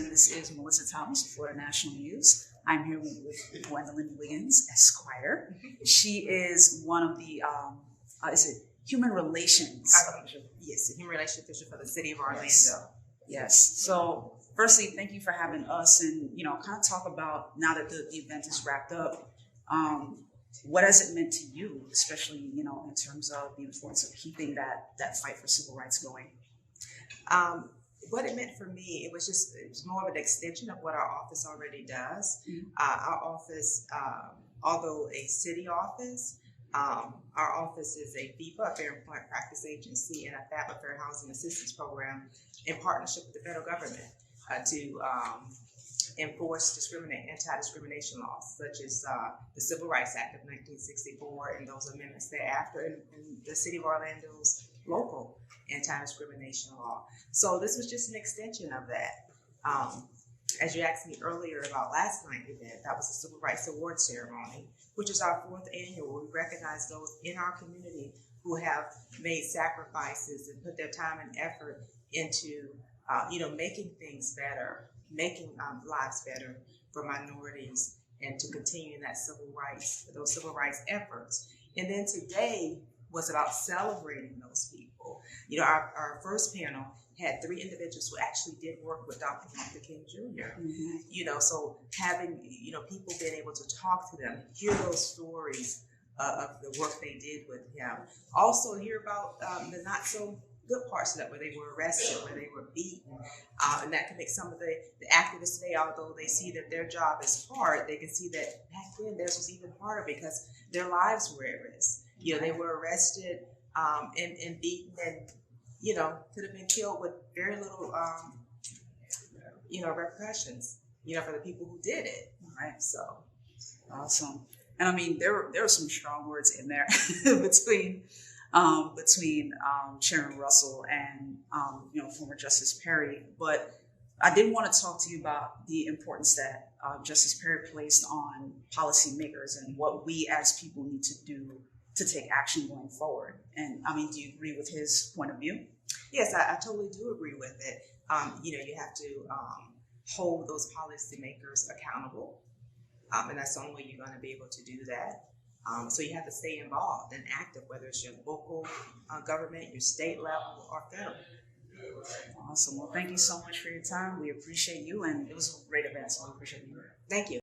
This is Melissa Thomas, Florida National News. I'm here with Gwen Wiggins, Esquire. She is one of the, is it Human Relations? Yes, the Human Relations Official for the City of Orlando. Yes. So, firstly, thank you for having us, and kind of talk about, now that the event is wrapped up, what has it meant to you, especially in terms of the importance of keeping that fight for civil rights going? What it meant for me, it was more of an extension of what our office already does. Mm-hmm. Our office, although a city office, our office is a FEPA, a Fair Employment Practice Agency, and a FAPA, Fair Housing Assistance Program, in partnership with the federal government to enforce anti-discrimination laws, such as the Civil Rights Act of 1964 and those amendments thereafter, and the City of Orlando's local anti-discrimination law. So this was just an extension of that. As you asked me earlier about last night's event, that was the Civil Rights Award ceremony, which is our 4th annual. We recognize those in our community who have made sacrifices and put their time and effort into, making things better, making lives better for minorities, and to continue those civil rights efforts. And then today was about celebrating those people. Our first panel had 3 individuals who actually did work with Dr. Martin Luther King Jr. Mm-hmm. So having, people being able to talk to them, hear those stories of the work they did with him. Also hear about the not so good parts of that, where they were arrested, where they were beaten. And that can make some of the activists today, although they see that their job is hard, they can see that back then theirs was even harder because their lives were at risk. They were arrested and beaten, and could have been killed with very little repercussions for the people who did it. Right. So awesome. And I mean, there were some strong words in there between Sharon Russell and former Justice Perry. But I did want to talk to you about the importance that Justice Perry placed on policymakers and what we as people need to do to take action going forward. And I mean, do you agree with his point of view? Yes, I totally do agree with it. You have to hold those policymakers accountable, and that's the only way you're going to be able to do that. So you have to stay involved and active, whether it's your local government, your state level, or federal. Awesome. Well, thank you so much for your time. We appreciate you, and it was a great event, so we appreciate you. Thank you.